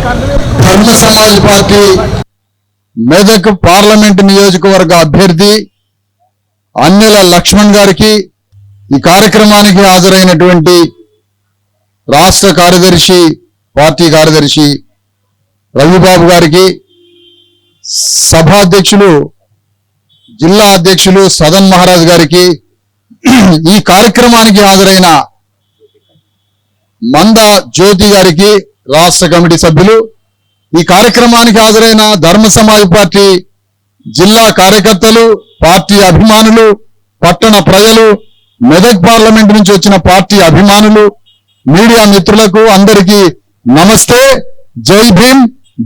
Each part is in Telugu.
ధర్మ సమాజ్ పార్టీ మెదక్ పార్లమెంట్ నియోజకవర్గ అభ్యర్థి అన్నెల లక్ష్మణ్ గారికి ఈ కార్యక్రమానికి హాజరైనటువంటి రాష్ట్ర కార్యదర్శి పార్టీ కార్యదర్శి రవిబాబు గారికి, సభాధ్యక్షులు జిల్లా అధ్యక్షులు సదన్ మహారాజ్ గారికి, ఈ కార్యక్రమానికి హాజరైన మంద జ్యోతి గారికి, రాష్ట్ర కమిటీ సభ్యులు, ఈ కార్యక్రమానికి హాజరైన ధర్మ సమాజ్ పార్టీ జిల్లా కార్యకర్తలు, పార్టీ అభిమానులు, పట్టణ ప్రజలు, మెదక్ పార్లమెంట్ నుంచి వచ్చిన పార్టీ అభిమానులు, మీడియా మిత్రులకు అందరికీ నమస్తే. జై భీమ్,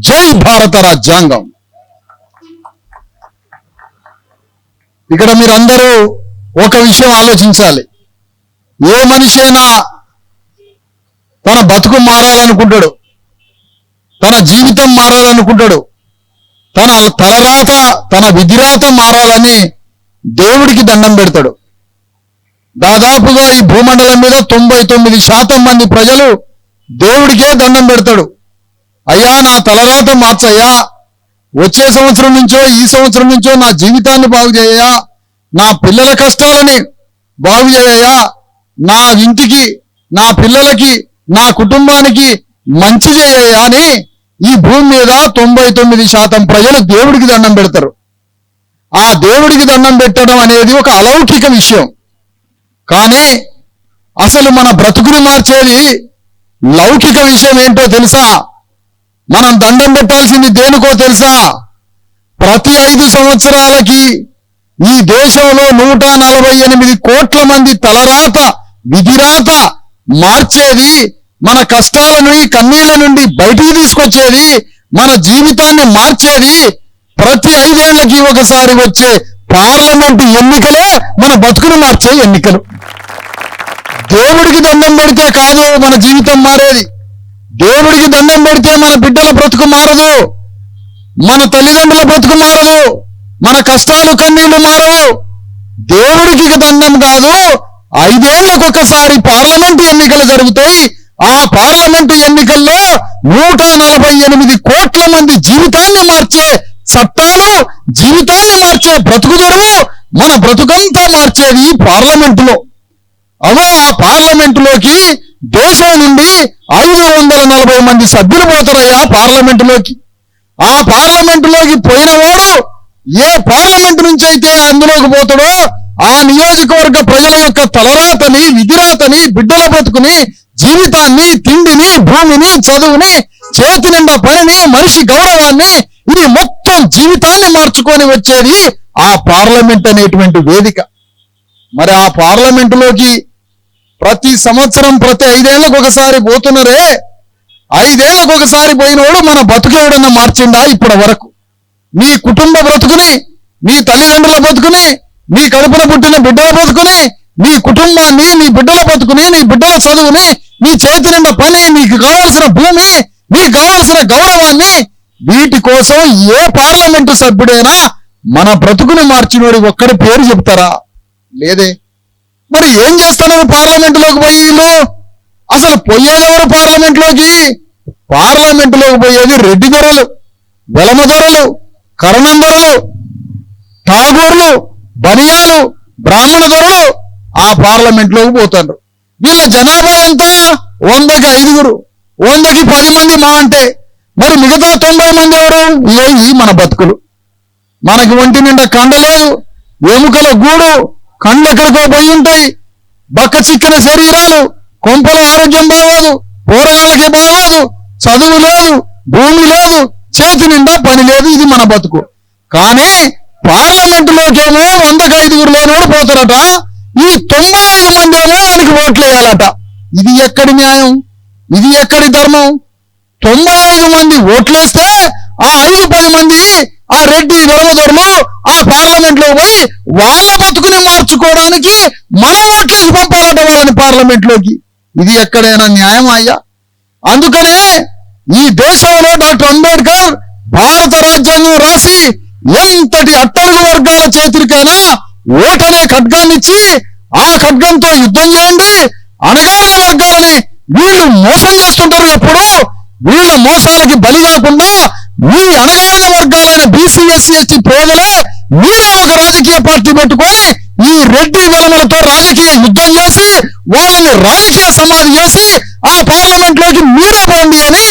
జై భారత రాజ్యాంగం. ఇక్కడ మీరందరూ ఒక విషయం ఆలోచించాలి. ఏ మనిషి అయినా తన బతుకు మారాలనుకుంటాడు, తన జీవితం మారాలనుకుంటాడు, తన తలరాత తన విధిరాత మారాలని దేవుడికి దండం పెడతాడు. దాదాపుగా ఈ భూమండలం మీద 99% మంది ప్రజలు దేవుడికే దండం పెడతాడు. అయ్యా నా తలరాత మార్చయ్యా, వచ్చే సంవత్సరం నుంచో ఈ సంవత్సరం నుంచో నా జీవితాన్ని బాగు చేయయ్యా, నా పిల్లల కష్టాలని బాగు చేయయ్యా, నా ఇంటికి, నా పిల్లలకి, నా కుటుంబానికి మంచి చేయయ్యా అని ఈ భూమి మీద 99% ప్రజలు దేవుడికి దండం పెడతారు. ఆ దేవుడికి దండం పెట్టడం అనేది ఒక అలౌకిక విషయం. కానీ అసలు మన బ్రతుకుని మార్చేది లౌకిక విషయం ఏంటో తెలుసా? మనం దండం పెట్టాల్సింది దేనికో తెలుసా? ప్రతి 5 సంవత్సరాలకి ఈ దేశంలో 148 కోట్ల మంది తలరాత విధిరాత మార్చేది, మన కష్టాలను కన్నీళ్ల నుండి బయటికి తీసుకొచ్చేది, మన జీవితాన్ని మార్చేది ప్రతి 5 ఏళ్లకి ఒకసారి వచ్చే పార్లమెంటు ఎన్నికలే మన బతుకును మార్చే ఎన్నికలు. దేవుడికి దండం పెడితే కాదు మన జీవితం మారేది. దేవుడికి దండం పెడితే మన బిడ్డల బ్రతుకు మారదు, మన తల్లిదండ్రుల బ్రతుకు మారదు, మన కష్టాలు కన్నీళ్లు మారవు. దేవుడికి దండం కాదు, 5 ఏళ్లకు ఒకసారి పార్లమెంటు ఎన్నికలు జరుగుతాయి. ఆ పార్లమెంటు ఎన్నికల్లో 148 కోట్ల మంది జీవితాన్ని మార్చే చట్టాలు, జీవితాన్ని మార్చే బ్రతుకు తెరువు, మన బ్రతుకంతా మార్చేది పార్లమెంటులో. అవో ఆ పార్లమెంటులోకి దేశం నుండి 540 మంది సభ్యులు పోతారయ్యా పార్లమెంటులోకి. ఆ పార్లమెంటులోకి పోయినవాడు ఏ పార్లమెంటు నుంచి అయితే అందులోకి పోతాడో ఆ నియోజకవర్గ ప్రజల యొక్క తలరాతని, విధిరాతని, బిడ్డల బ్రతుకుని, జీవితాన్ని, తిండిని, భూమిని, చదువుని, చేతి నిండా పనిని, మనిషి గౌరవాన్ని, ఇది మొత్తం జీవితాన్ని మార్చుకొని వచ్చేది ఆ పార్లమెంట్ అనేటువంటి వేదిక. మరి ఆ పార్లమెంటులోకి ప్రతి సంవత్సరం ప్రతి 5 ఏళ్లకు ఒకసారి పోతున్నారే, 5 ఏళ్లకు ఒకసారి పోయినోడు మన బతుకేవడన్నా మార్చిండా ఇప్పటి వరకు? మీ కుటుంబ బ్రతుకుని, మీ తల్లిదండ్రుల బ్రతుకుని, మీ కడుపున పుట్టిన బిడ్డల బ్రతుకుని, మీ కుటుంబాన్ని, మీ బిడ్డల బ్రతుకుని, మీ బిడ్డల చదువుని, మీ చేతి నిండా పని, మీకు కావాల్సిన భూమి, మీకు కావాల్సిన గౌరవాన్ని, వీటి కోసం ఏ పార్లమెంటు సభ్యుడైనా మన బ్రతుకుని మార్చినోడి ఒక్కడి పేరు చెప్తారా? లేదే. మరి ఏం చేస్తాను పార్లమెంటులోకి పోయి వీళ్ళు? అసలు పోయేదెవరు పార్లమెంట్లోకి? పార్లమెంటులోకి పోయేది రెడ్డి దొరలు, వెలమ దొరలు, కరణం దొరలు, ఠాగూర్లు, బనియాలు, బ్రాహ్మణ దొరలు ఆ పార్లమెంట్లోకి పోతారు. వీళ్ళ జనాభా ఎంత? 100కి 5, 100కి 10 మంది మా అంటే. మరి మిగతా 90 మంది ఎవరు? ఈ మన బతుకులు. మనకి ఒంటి నిండా కండ లేదు, ఎముకల గూడు, కళ్ళు ఎక్కడికో పోయి ఉంటాయి, బక్క చిక్కిన శరీరాలు, కొంపలో ఆరోగ్యం బాగోదు, పోరగాళ్ళకి బాగోదు, చదువు లేదు, భూమి లేదు, చేతి నిండా పని లేదు. ఇది మన బతుకు. కానీ పార్లమెంటులోకేమో 100కి 5 లేనివాడు పోతారట, ఈ 95 మంది ఏమో ఆయనకి ఓట్లు వేయాలట. ఇది ఎక్కడి న్యాయం? ఇది ఎక్కడి ధర్మం? 95 మంది ఓట్లేస్తే ఆ 5-10 మంది ఆ రెడ్డి వెలమదొరలు ఆ పార్లమెంట్లో పోయి వాళ్ళ బతుకుని మార్చుకోవడానికి మన ఓట్లేసి పంపాలట వాళ్ళని పార్లమెంట్లోకి. ఇది ఎక్కడైనా న్యాయం అయ్యా? అందుకనే ఈ దేశంలో డాక్టర్ అంబేద్కర్ భారత రాజ్యాంగం రాసి ఎంతటి అట్టడుగు వర్గాల చేతులకైనా ఓటనే ఖడ్గాన్ని ఇచ్చి ఆ ఖడ్గంతో యుద్ధం చేయండి, అణగారిన వర్గాలని వీళ్ళు మోసం చేస్తుంటారు. ఎప్పుడు వీళ్ళ చేసిన మోసాలకి బలి కాకుండా మీ అణగారిన వర్గాలైన బీసీ ఎస్సీ ఎస్టీ పేదలే మీరే ఒక రాజకీయ పార్టీ పెట్టుకొని ఈ రెడ్డి వెలమలతో రాజకీయ యుద్ధం చేసి వాళ్ళని రాజకీయ సమాధి చేసి ఆ పార్లమెంట్ లోకి మీరే పోండి అని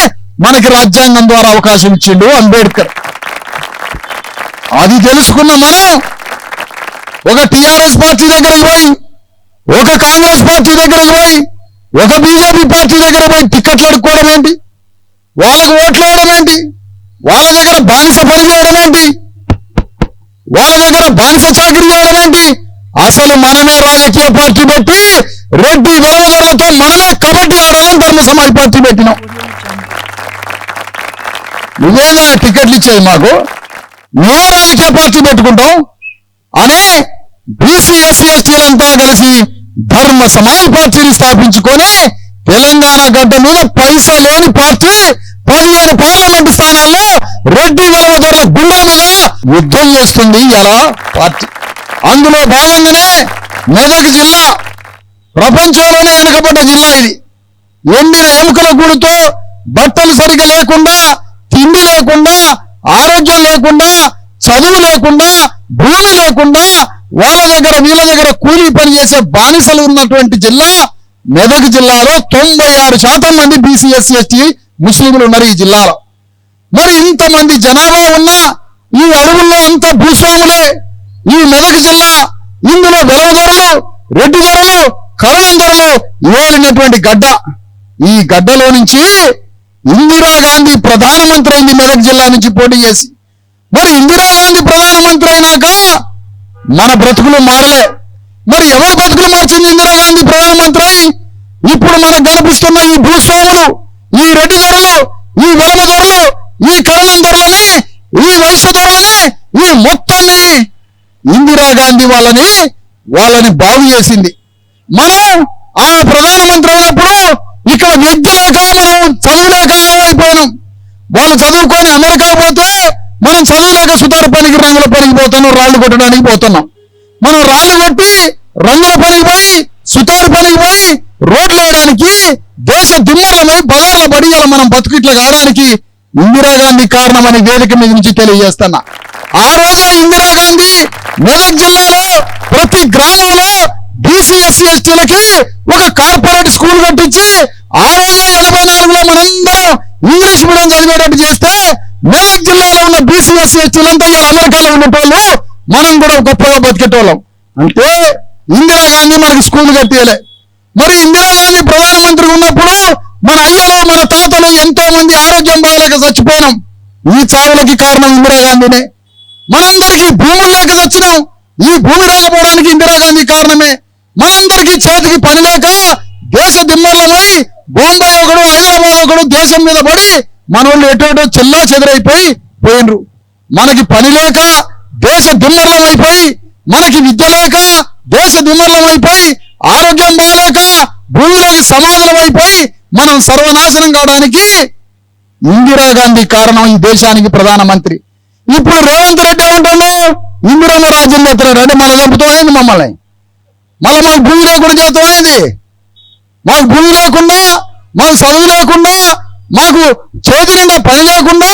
మనకి రాజ్యాంగం ద్వారా అవకాశం ఇచ్చిండు అంబేద్కర్. అది తెలుసుకున్న మనం ఒక టిఆర్ఎస్ పార్టీ దగ్గరికి పోయి, ఒక కాంగ్రెస్ పార్టీ దగ్గరికి పోయి, ఒక బీజేపీ పార్టీ దగ్గర పోయి టిక్కెట్లు అడుక్కోవడం ఏంటి, వాళ్ళకు ఓట్లు వేయడం ఏంటి, వాళ్ళ దగ్గర బానిస పని చేయడం ఏంటి, వాళ్ళ దగ్గర బానిస చాకరీ చేయడం ఏంటి? అసలు మనమే రాజకీయ పార్టీ పెట్టి రెడ్డి వెలవదొరలతో మనమే కబడ్డీ ఆడాలని ధర్మ సమాజ్ పార్టీ పెట్టినాం. నువ్వేనా టికెట్లు ఇచ్చేది మాకు, మేమే రాజకీయ పార్టీ పెట్టుకుంటాం అని బీసీ ఎస్సీ ఎస్టీలంతా కలిసి ధర్మ సమాజ్ పార్టీని స్థాపించుకొని తెలంగాణ గడ్డ మీద పైసా లేని పార్టీ 15 పార్లమెంటు స్థానాల్లో రెడ్డి వెలవదొరల గుండెల మీద యుద్ధం చేస్తుంది ఇలా పార్టీ. అందులో భాగంగానే మెదక్ జిల్లా ప్రపంచంలోనే వెనుకబడ్డ జిల్లా. ఇది ఎండిన ఎముకల గూడుతో బట్టలు సరిగ్గా లేకుండా, తిండి లేకుండా, ఆరోగ్యం లేకుండా, చదువు లేకుండా, భూమి లేకుండా వాళ్ళ దగ్గర వీళ్ళ దగ్గర కూలీ పని చేసే బానిసలు ఉన్నటువంటి జిల్లా మెదక్ జిల్లాలో 96% మంది బీసీ ఎస్సీ ఎస్టీ ముస్లింలు ఉన్నారు ఈ జిల్లాలో. మరి ఇంతమంది జనాభా ఉన్న ఈ అడవుల్లో అంత భూస్వాములే ఈ మెదక్ జిల్లా. ఇందులో వెలవదొరలు, రెడ్డి దొరలు, కరణందొరలు ఏలినటువంటి గడ్డ. ఈ గడ్డలో నుంచి ఇందిరాగాంధీ ప్రధానమంత్రి అయింది మెదక్ జిల్లా నుంచి పోటీ చేసి. మరి ఇందిరాగాంధీ ప్రధానమంత్రి అయినాక మన బ్రతుకులు మారలే. మరి ఎవరు బ్రతుకులు మార్చింది ఇందిరాగాంధీ ప్రధానమంత్రి? ఇప్పుడు మనకు కనిపిస్తున్న ఈ భూస్వాములు, ఈ రెడ్డి దొరలు, ఈ వెలమ దొరలు, ఈ కరణం దొరలని, ఈ వైశ్య దొరలని, ఈ మొత్తాన్ని ఇందిరాగాంధీ వాళ్ళని బాగు చేసింది. మనం ఆ ప్రధానమంత్రి అయినప్పుడు ఇక్కడ విద్య లేక మనం చదువు లేక ఏమైపోయినాం. వాళ్ళు చదువుకొని అమెరికా పోతే మనం చదువులేక సుతారు పనికి రంగుల పనికి పోతున్నాం, రాళ్లు కొట్టడానికి పోతున్నాం. మనం రాళ్లు కొట్టి రంగుల పనికి పోయి సుతారు పనికి పోయి రోడ్లు వేయడానికి దేశ దిమ్మలమై బజార్ల బడియాల మనం బతుకిట్లా కావడానికి ఇందిరాగాంధీ కారణమని వేదిక మీద నుంచి తెలియజేస్తున్నా. ఆ రోజే ఇందిరాగాంధీ మెదక్ జిల్లాలో ప్రతి గ్రామంలో బీసీ ఎస్సీ ఎస్టీలకి ఒక కార్పొరేట్ స్కూల్ కట్టించి ఆ రోజే 84లో మనందరం ఇంగ్లీష్ మీడియం చదివేటట్టు చేస్తే మెదక్ జిల్లాలో ఉన్న బీసీ ఎస్సీ ఎస్టీలంతా ఇలా అమెరికాలో ఉండేటోళ్ళు, మనం కూడా గొప్పగా బతికేటోళ్ళం. అంటే ఇందిరాగాంధీ మనకి స్కూల్ కట్టియలే. మరి ఇందిరాగాంధీ ప్రధానమంత్రి ఉన్నప్పుడు మన అయ్యలు మన తాతలు ఎంతో మంది ఆరోగ్యం బాగలేక చచ్చిపోయినాం. ఈ చావులకి కారణం ఇందిరాగాంధీనే. మనందరికీ భూములు లేక చచ్చినాం. ఈ భూమి రాకపోవడానికి ఇందిరాగాంధీ కారణమే. మనందరికీ చేతికి పని లేక దేశ దిమ్మర్లమై బొంబాయి ఒకడు, హైదరాబాద్ ఒకడు దేశం మీద పడి మన వాళ్ళు ఎటో చెల్లా చెదరైపోయి పోయినరు. మనకి పని లేక దేశ దిమ్మర్లం అయిపోయి, మనకి విద్య లేక దేశ దిమ్మర్లం అయిపోయి, ఆరోగ్యం బాగలేక భూమిలోకి సమాధులం అయిపోయి మనం సర్వనాశనం కావడానికి ఇందిరాగాంధీ కారణం ఈ దేశానికి ప్రధానమంత్రి. ఇప్పుడు రేవంత్ రెడ్డి ఏమంటాడు? ఇందిరమ్మ రాజ్యం చేస్తున్నాడు అంటే మనం చంపుతామైంది మమ్మల్ని. మళ్ళీ మాకు భూమి లేకుండా చేస్తామైంది. మాకు భూమి లేకుండా, మాకు చదువు లేకుండా, మాకు చేతి నిండా పని లేకుండా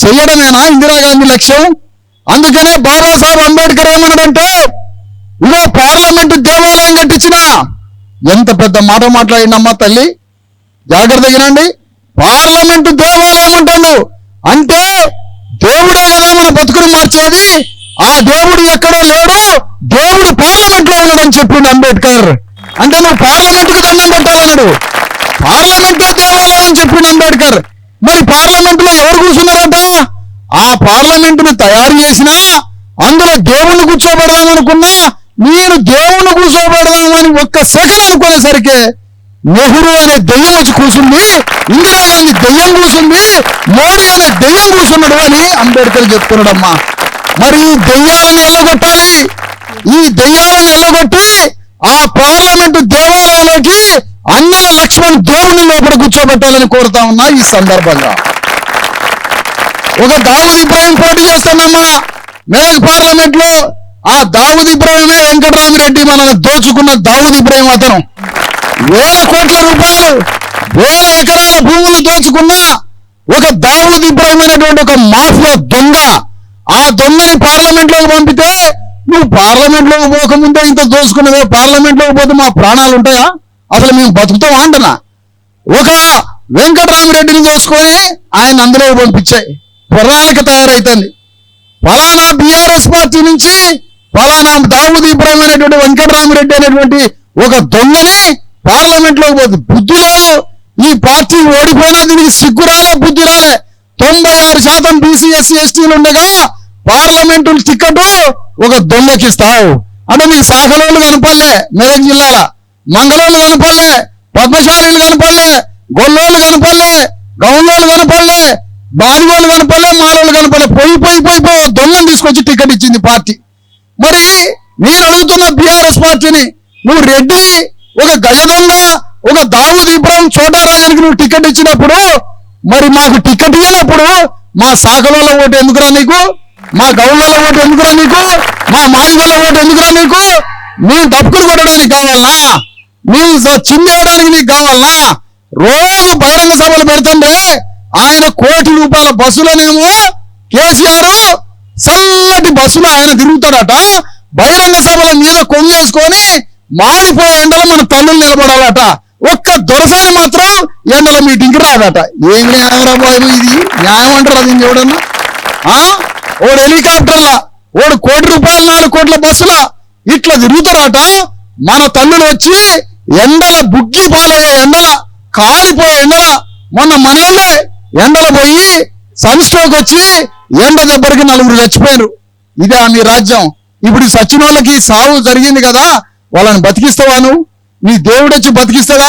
చెయ్యడమేనా ఇందిరాగాంధీ లక్ష్యం? అందుకనే బాబాసాహెబ్ అంబేద్కర్ ఏమన్నాడంటే, ఇదో పార్లమెంటు దేవాలయం కట్టించిన. ఎంత పెద్ద మాట మాట్లాడినమ్మా తల్లి, జాగ్రత్త వినండి. పార్లమెంటు దేవాలయం అంటాడు అంటే దేవుడే కదా మన బతుకుని మార్చేది. ఆ దేవుడు ఎక్కడో లేడు, దేవుడు పార్లమెంట్ లో ఉన్నాడని చెప్పిండు అంబేద్కర్. అంటే నువ్వు పార్లమెంటుకు దండం పెట్టాలన్నాడు. పార్లమెంటే దేవాలయం అని చెప్పిండు అంబేద్కర్. మరి పార్లమెంట్ లో ఎవరు కూర్చున్నారట? ఆ పార్లమెంటును తయారు చేసినా అందులో దేవుణ్ణి కూర్చోబెడదామనుకున్నా, నేను దేవుణ్ణి కూర్చోబెడదామని ఒక్క సెకండ్ అనుకునేసరికి నెహ్రూ అనే దెయ్యం వచ్చి కూర్చుంది, ఇందిరాగాంధీ దెయ్యం కూర్చుంది, మోడీ అనే దెయ్యం కూర్చున్నాడు అని అంబేద్కర్ చెప్తున్నాడమ్మా. మరి ఈ దెయ్యాలను ఎల్లగొట్టాలి. ఈ దెయ్యాలను ఎల్లగొట్టి ఆ పార్లమెంటు దేవాలయంలోకి అన్నల లక్ష్మణ్ దేవుని లోపల కూర్చోబెట్టాలని కోరుతా ఉన్నా. ఈ సందర్భంగా ఒక దావూద్ ఇబ్రాహిం పోటీ చేస్తానమ్మా మెదక్ పార్లమెంట్ లో. ఆ దావూద్ ఇబ్రాహిమే వెంకటరామిరెడ్డి మనల్ని దోచుకున్న దావూద్ ఇబ్రాహిం. అతను 1000 కోట్ల రూపాయలు, 1000 ఎకరాల భూములు దోచుకున్న ఉన్నటువంటి ఒక మాఫియా దొంగ, ఆ దొంగని పార్లమెంట్ లోకి పంపితే నువ్వు పార్లమెంట్ లోకి పోకముందే ఇంత దోసుకున్నవే, పార్లమెంట్ లోకి పోతే మా ప్రాణాలు ఉంటాయా, అసలు మేము బతుకుతాం అంటున్నా. ఒక వెంకటరామిరెడ్డిని దోసుకొని ఆయన అందులోకి పంపించాయి, పురాణిక తయారైతుంది. ఫలానా బీఆర్ఎస్ పార్టీ నుంచి ఫలానా దావూద్ ఇబ్రాహిం అనేటువంటి వెంకటరామిరెడ్డి అనేటువంటి ఒక దొంగని పార్లమెంట్ లోకి పోతుంది. బుద్ధి లేదు, ఈ పార్టీ ఓడిపోయినా దీనికి సిగ్గు రాలే, బుద్ధి రాలే. 96% బీసీ ఎస్సీ ఎస్టీలు ఉండగా పార్లమెంటు టికెట్ ఒక దొంగకి ఇస్తావు అంటే నీకు శాఖలోళ్ళు కనపడలే, మెదక్ జిల్లాల మంగళోళ్ళు కనపడలే, పద్మశాలీలు కనపడలే, గొల్లోళ్ళు కనపడలే, గౌన్లోళ్ళు కనపడలే, బాడిగోళ్ళు కనపడలే, మాలోళ్ళు కనపడలే. పోయి దొంగను తీసుకొచ్చి టికెట్ ఇచ్చింది పార్టీ. మరి నేను అడుగుతున్న బీఆర్ఎస్ పార్టీని, నువ్వు రెడ్డి ఒక గజ దొంగ ఒక దావూద్ ఇబ్రాహిం చోటారాజునికి నువ్వు టికెట్ ఇచ్చినప్పుడు, మరి మాకు టికెట్ ఇవ్వనప్పుడు మా శాఖలలో ఓటు ఎందుకురా నీకు, మా గౌన్లలో ఓటు ఎందుకురా నీకు, మా మాదిగోళ్ళ ఓటు ఎందుకురా నీకు? మేము తప్పులు కొట్టడానికి కావాలనా, మేము చిందేయడానికి నీకు కావాలనా? రోజు బహిరంగ సభలు పెడుతుంటే ఆయన ₹1,00,00,000 బస్సులోనేమో కేసీఆర్ చల్లటి బస్సులో ఆయన తిరుగుతాడట, బహిరంగ సభల మీద కొంగేసుకొని మాడిపోయే ఎండలో మన తల్లులు నిలబడాలట. ఒక్క దొరసారి మాత్రం ఎండల మీటింగ్కి రాదట. ఏం న్యాయరా బాబు ఇది? న్యాయం అంటారు అది ఎవడన్నా? ఓడు హెలికాప్టర్లా, ఓడు ₹1,00,00,000 4 కోట్ల బస్సులా ఇట్లా తిరుగుతారట. మన తల్లులు వచ్చి ఎండల బుగ్గి పాలయ్యే ఎండల, కాలిపోయే ఎండల, మొన్న మనోళ్ళే ఎండల పోయి సన్ స్ట్రోక్ వచ్చి ఎండ దెబ్బరికి 4 చచ్చిపోయారు. ఇదే మీ రాజ్యం. ఇప్పుడు సచిన వాళ్ళకి సావు జరిగింది కదా, వాళ్ళని బతికిస్తావా నువ్వు? నీ దేవుడు వచ్చి బతికిస్తాడా?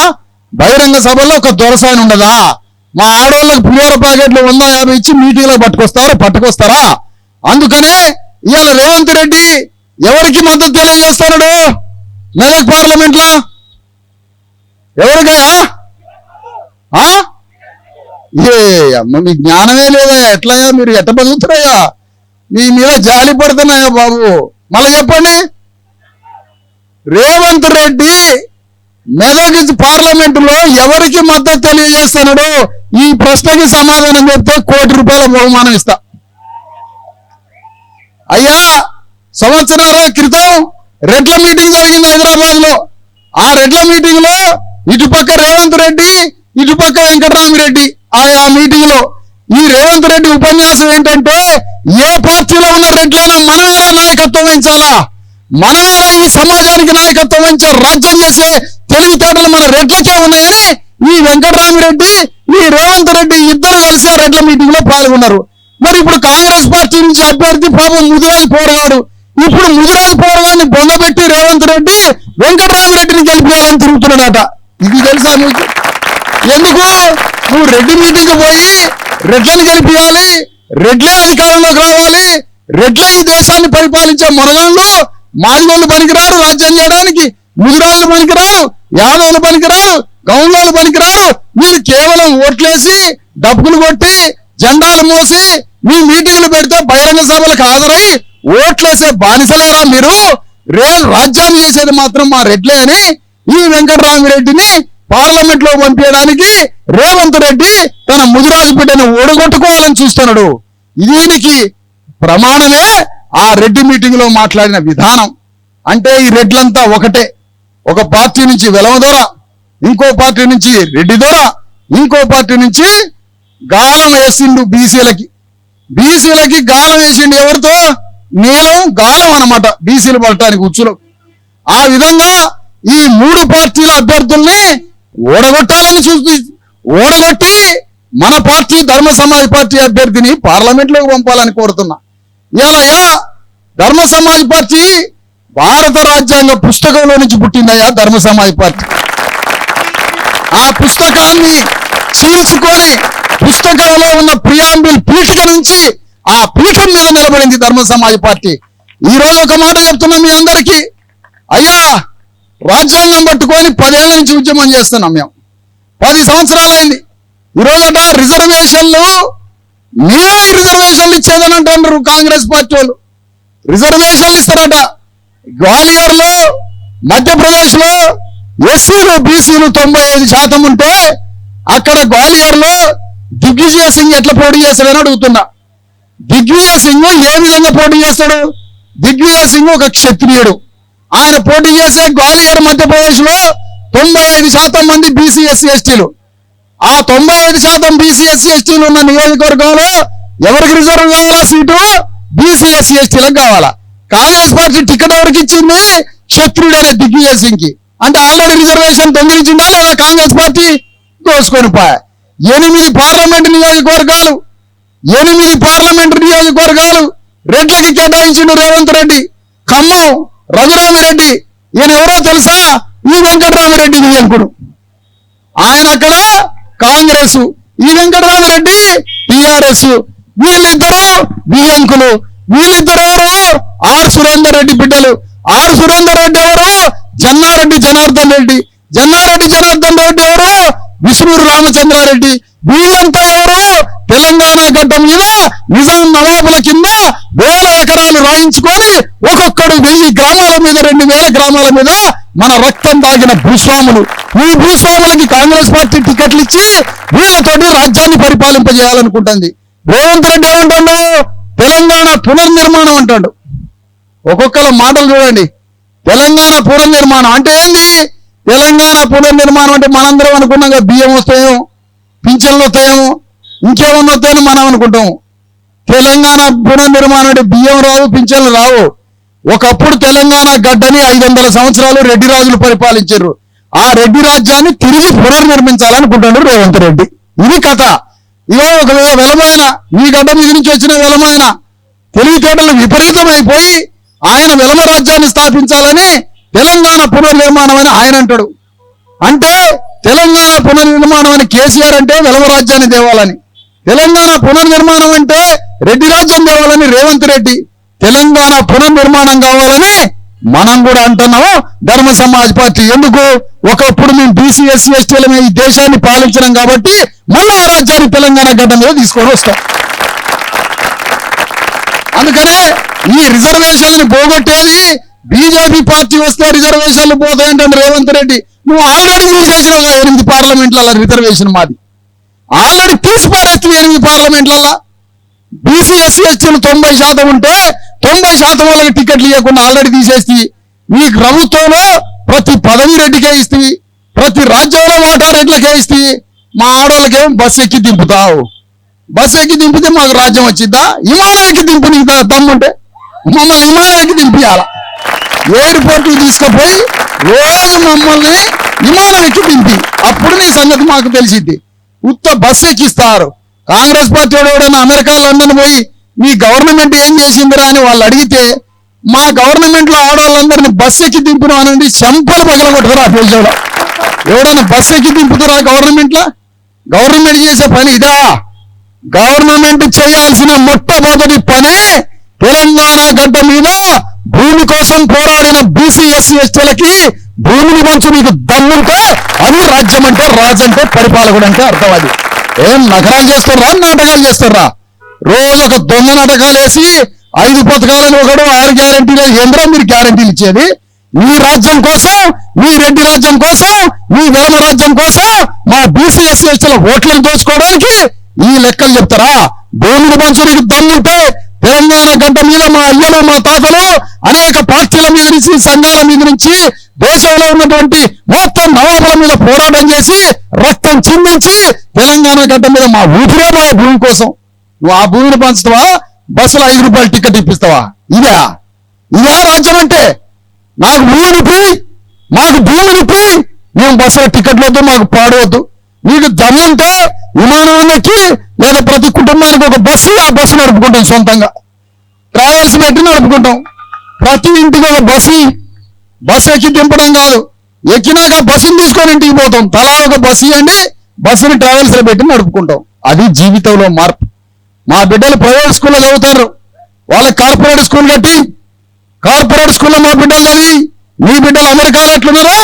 బహిరంగ సభల్లో ఒక దొరసాని ఉండదా? మా ఆడవాళ్ళకి పులిహోర ప్యాకెట్లు 150 ఇచ్చి మీటింగ్లో పట్టుకొస్తారా? అందుకనే ఇవాళ రేవంత్ రెడ్డి ఎవరికి మద్దతు తెలియజేస్తున్నాడు మెదక్ పార్లమెంట్ లో? ఎవరికయ్యా? అమ్మ మీ జ్ఞానమే లేదా? ఎట్లయ్యా మీరు ఎట్ట బతుకుతున్నాయా? మీ మీద జాలి పడుతున్నాయా బాబు? మళ్ళీ చెప్పండి. రేవంత్ రెడ్డి మెదక్ పార్లమెంట్ లో ఎవరికి మద్దతు తెలియజేస్తున్నాడు? ఈ ప్రశ్నకి సమాధానం చెప్తే ₹1,00,00,000 బహుమానం ఇస్తా. అయ్యా, సంవత్సరాల క్రితం రెడ్ల మీటింగ్ జరిగింది హైదరాబాద్ లో. ఆ రెడ్ల మీటింగ్ లో ఇటుపక్క రేవంత్ రెడ్డి, ఇటుపక్క వెంకటరామిరెడ్డి. ఆ మీటింగ్ లో ఈ రేవంత్ రెడ్డి ఉపన్యాసం ఏంటంటే, ఏ పార్టీలో ఉన్న రెడ్లైనా మనమే నాయకత్వం వహించాలా, మనమే ఈ సమాజానికి నాయకత్వం వహించే రాజ్యం చేసే తెలివితేటలు మన రెడ్లకే ఉన్నాయని ఈ వెంకటరామిరెడ్డి, ఈ రేవంత్ రెడ్డి ఇద్దరు కలిసి ఆ రెడ్ల మీటింగ్ లో పాల్గొన్నారు. మరి ఇప్పుడు కాంగ్రెస్ పార్టీ నుంచి అభ్యర్థి పాపం ముదిరాజ్ పోరగాడు, ఇప్పుడు ముదిరాజ్ పోరగాన్ని బొందబెట్టి రేవంత్ రెడ్డి వెంకటరామిరెడ్డిని గెలిపించాలని తిరుగుతున్నాడట. ఇది తెలుసా మీకు? ఎందుకు? నువ్వు రెడ్డి మీటింగ్ పోయి రెడ్లను గెలిపించాలి, రెడ్లే అధికారంలోకి రావాలి, రెడ్లే ఈ దేశాన్ని పరిపాలించే మునగాళ్ళు, మాదిగోళ్ళు పనికిరారు రాజ్యం చేయడానికి, ముదిరాళ్ళు పనికిరారు, యాదవులు పనికిరారు, గౌన్లోళ్ళు పనికిరారు. మీరు కేవలం ఓట్లేసి డబ్బులు కొట్టి జెండాలు మోసి మీ మీటింగ్లు పెడితే బహిరంగ సభలకు హాజరై ఓట్లేసే బానిసలేరా మీరు? రాజ్యాన్ని చేసేది మాత్రం మా రెడ్లే అని ఈ వెంకటరామిరెడ్డిని పార్లమెంట్ లో పంపించడానికి రేవంత్ రెడ్డి తన ముదిరాజు బిడ్డను ఓడగొట్టుకోవాలని చూస్తున్నాడు. దీనికి ప్రమాణమే ఆ రెడ్డి మీటింగ్ లో మాట్లాడిన విధానం. అంటే ఈ రెడ్లంతా ఒకటే. ఒక పార్టీ నుంచి వెలమ దొర, ఇంకో పార్టీ నుంచి రెడ్డి దొర, ఇంకో పార్టీ నుంచి గాలం వేసిండు బీసీలకి గాలం వేసిండు. ఎవరితో? నీలం గాలం అన్నమాట బీసీలు పడటానికి ఉచ్చులో. ఆ విధంగా ఈ 3 పార్టీల అభ్యర్థుల్ని ఓడగొట్టి మన పార్టీ ధర్మ సమాజ్ పార్టీ అభ్యర్థిని పార్లమెంట్ లోకి పంపాలని కోరుతున్నా. ఇలా ధర్మ సమాజ్ పార్టీ భారత రాజ్యాంగ పుస్తకంలో నుంచి పుట్టిందయ్యా ధర్మ సమాజ్ పార్టీ. ఆ పుస్తకాన్ని చీల్చుకొని పుస్తకంలో ఉన్న ప్రియాంబుల్ పీఠిక నుంచి ఆ పీఠం మీద నిలబడింది ధర్మ సమాజ్ పార్టీ. ఈ రోజు ఒక మాట చెప్తున్నాం మీ అందరికీ. అయ్యా, రాజ్యాంగం పట్టుకొని 10 ఏళ్ల నుంచి ఉద్యమం చేస్తున్నాం మేము. 10 సంవత్సరాలైంది. ఈరోజట రిజర్వేషన్లు, మేమే రిజర్వేషన్లు ఇచ్చేదని అంటున్నారు కాంగ్రెస్ పార్టీ వాళ్ళు. రిజర్వేషన్లు ఇస్తారట. గ్వాలియర్ లో, మధ్యప్రదేశ్ లో ఎస్సీలు బీసీలు 95% ఉంటే అక్కడ గ్వాలియర్ లో దిగ్విజయ్ సింగ్ ఎట్లా పోటీ చేస్తాడని అడుగుతున్నా. దిగ్విజయ్ సింగ్ ఏ విధంగా పోటీ చేస్తాడు? దిగ్విజయ్ సింగ్ ఒక క్షత్రియుడు. ఆయన పోటీ చేసే గ్వాలియర్ మధ్యప్రదేశ్ లో 95% మంది బీసీ ఎస్సీ ఎస్టీలు. ఆ 95% బీసీ ఎస్సీ ఎస్టీలు ఉన్న నియోజకవర్గంలో ఎవరికి రిజర్వ్ కావాలా సీటు? బీసీ ఎస్సీ ఎస్టీలకు కావాలా. కాంగ్రెస్ పార్టీ టికెట్ ఎవరికి ఇచ్చింది? క్షత్రుడు అనే దిగ్విజయ్ సింగ్ కి. అంటే ఆల్రెడీ రిజర్వేషన్ దొంగిలించిందా లేదా కాంగ్రెస్ పార్టీ? దోసుకొని పోయా. 8 పార్లమెంటు నియోజకవర్గాలు రెడ్లకి కేటాయించిండు రేవంత్ రెడ్డి. ఖమ్మం రఘురామిరెడ్డి, ఈయన ఎవరో తెలుసా? ఈ వెంకటరామిరెడ్డి వియంకుడు. ఆయన అక్కడ కాంగ్రెస్, ఈ వెంకటరామిరెడ్డి టిఆర్ఎస్. వీళ్ళిద్దరూ వియంకులు. వీళ్ళిద్దరు ఎవరు? ఆర్ సురేందర్ రెడ్డి బిడ్డలు. ఆర్ సురేందర్ రెడ్డి ఎవరు? జన్నారెడ్డి జనార్దన్ రెడ్డి. జన్నారెడ్డి జనార్దన్ రెడ్డి ఎవరు? విష్ణూరు రామచంద్రారెడ్డి. వీళ్ళంతా ఎవరు? తెలంగాణ గడ్డ మీద నిజాం నవాబుల కింద 1000 ఎకరాలు రాయించుకొని ఒక్కొక్కడు 1000 గ్రామాల మీద 2000 గ్రామాల మీద మన రక్తం తాగిన భూస్వాములు. ఈ భూస్వాములకి కాంగ్రెస్ పార్టీ టికెట్లు ఇచ్చి వీళ్ళతోటి రాజ్యాన్ని పరిపాలింపజేయాలనుకుంటుంది. రేవంత్ రెడ్డి ఏమంటాడు? తెలంగాణ పునర్నిర్మాణం అంటాడు. ఒక్కొక్కల మాటలు చూడండి. తెలంగాణ పునర్నిర్మాణం అంటే ఏంది? తెలంగాణ పునర్నిర్మాణం అంటే మనందరం అనుకున్నాం కదా, బియ్యం వస్తాయేమో, పింఛన్లు వస్తాయేమో, ఇంకేమన్నా వస్తాయని మనం అనుకుంటాము. తెలంగాణ పునర్నిర్మాణం అంటే బియ్యం రావు, పింఛన్లు రావు. ఒకప్పుడు తెలంగాణ గడ్డని 500 సంవత్సరాలు రెడ్డి రాజులు పరిపాలించారు. ఆ రెడ్డి రాజ్యాన్ని తిరిగి పునర్నిర్మించాలనుకుంటాడు రేవంత్ రెడ్డి. ఇది కథ. ఇవో ఒక వెలమైన, ఈ గడ్డ మీద నుంచి వచ్చిన వెలమైన తెలివితేటలు విపరీతమైపోయి ఆయన వెలమ రాజ్యాన్ని స్థాపించాలని తెలంగాణ పునర్నిర్మాణం అని ఆయన అంటాడు. అంటే తెలంగాణ పునర్నిర్మాణం అని కేసీఆర్ అంటే వెలమ రాజ్యాన్ని తేవాలని, తెలంగాణ పునర్నిర్మాణం అంటే రెడ్డి రాజ్యం తేవాలని రేవంత్ రెడ్డి. తెలంగాణ పునర్నిర్మాణం కావాలని మనం కూడా అంటున్నాము ధర్మ సమాజ్ పార్టీ. ఎందుకు? ఒకప్పుడు మేము బీసీ ఎస్సీ ఎస్టీల మీద ఈ దేశాన్ని పాలించడం కాబట్టి మళ్ళీ ఆ రాజ్యాన్ని తెలంగాణ గడ్డ మీద తీసుకొని వస్తాం. అందుకనే ఈ రిజర్వేషన్లు పోగొట్టేది బీజేపీ పార్టీ వస్తే రిజర్వేషన్లు పోతాయంటే రేవంత్ రెడ్డి, నువ్వు ఆల్రెడీ మూసేసినావు 8 పార్లమెంట్ల రిజర్వేషన్ మాది. ఆల్రెడీ తీసి పారేస్తే 8 పార్లమెంట్ల బీసీ ఎస్సీ ఎస్టీలు 90% ఉంటే 90% వాళ్ళకి టికెట్లు ఇవ్వకుండా ఆల్రెడీ తీసేసి నీ ప్రభుత్వంలో ప్రతి పదవి రెడ్డికే ఇస్తే, ప్రతి రాజ్యంలో వాటా రెడ్లకే ఇస్తే, మా ఆడవాళ్ళకేమో బస్సు ఎక్కి దింపుతావు. బస్సు ఎక్కి దింపితే మాకు రాజ్యం వచ్చిద్దా? విమానం ఎక్కి దింపు, నీకు దమ్ముంటే మమ్మల్ని విమానం ఎక్కి దింపియాల. ఎయిర్పోర్ట్కి తీసుకుపోయి రోజు మమ్మల్ని విమానం ఎక్కి దింపి, అప్పుడు నీ సంగతి మాకు తెలిసిద్ది. ఉత్త బస్సు ఎక్కిస్తారు. కాంగ్రెస్ పార్టీ ఎవడైనా అమెరికా లండన్ పోయి మీ గవర్నమెంట్ ఏం చేసిందిరా అని వాళ్ళు అడిగితే, మా గవర్నమెంట్ లో ఆడవాళ్ళందరినీ బస్సు ఎక్కి దింపును అనేది చెంపలు పగలగొట్టరు. ఆ దేశంలో ఎవడైనా బస్సు ఎక్కి దింపుతారా గవర్నమెంట్ లో? గవర్నమెంట్ చేసే పని ఇదా? గవర్నమెంట్ చేయాల్సిన మొట్టమొదటి పని తెలంగాణ గడ్డ మీద భూమి కోసం పోరాడిన బీసీ ఎస్సీ ఎస్టీలకి భూమిని పంచు. నీకు దమ్ముంటే అది రాజ్యం అంటే, రాజు అంటే, పరిపాలకుడు అంటే అర్థం. అది ఏం నగరాలు చేస్తారా, నాటకాలు చేస్తారా? రోజు ఒక దొంగ నాటకాలు వేసి 5 పథకాలను ఒకడు 6 గ్యారంటీలు ఏంద్రా మీరు గ్యారంటీలు ఇచ్చేది? మీ రాజ్యం కోసం, మీ రెడ్డి రాజ్యం కోసం, మీ వేమ రాజ్యం కోసం మా బీసీ ఎస్సీ ఎస్టీల ఓట్లను దోచుకోవడానికి ఈ లెక్కలు చెప్తారా? భూమిని పంచడానికి దమ్ముంటే తెలంగాణ గడ్డ మీద మా అయ్యలు, మా తాతలు అనేక పార్టీల మీద నుంచి, సంఘాల మీద నుంచి, దేశంలో ఉన్నటువంటి మొత్తం నవాబుల మీద పోరాటం చేసి రక్తం చిందించి తెలంగాణ గడ్డ మీద మా ఊపిరే మా భూమి కోసం. నువ్వు ఆ భూమిని పంచుతావా? బస్సులో 5 రూపాయలు టికెట్ ఇప్పిస్తావా? ఇదే రాజ్యం అంటే? నాకు భూమిని పోయి, మాకు భూమిని పోయి, మేము బస్సులో టికెట్లు వద్దు, మాకు పాడవద్దు. నీకు దమ్ముంటే విమానం ఎక్కి, లేదా ప్రతి కుటుంబానికి ఒక బస్సు, ఆ బస్సు నడుపుకుంటాం, సొంతంగా ట్రావెల్స్ పెట్టి నడుపుకుంటాం. ప్రతి ఇంటికి ఒక బస్సు ఎక్కి దింపడం కాదు, ఎక్కినాక బస్సుని తీసుకొని ఇంటికి పోతాం. తలా ఒక బస్సు ఇవ్వండి, బస్సుని ట్రావెల్స్ లో పెట్టి నడుపుకుంటాం. అది జీవితంలో మార్పు. మా బిడ్డలు ప్రైవేట్ స్కూల్లో చదువుతారు, వాళ్ళకి కార్పొరేట్ స్కూల్ కట్టి, కార్పొరేట్ స్కూల్లో మా బిడ్డలు చదివి, మీ బిడ్డలు అమెరికాలో ఎట్లున్నారో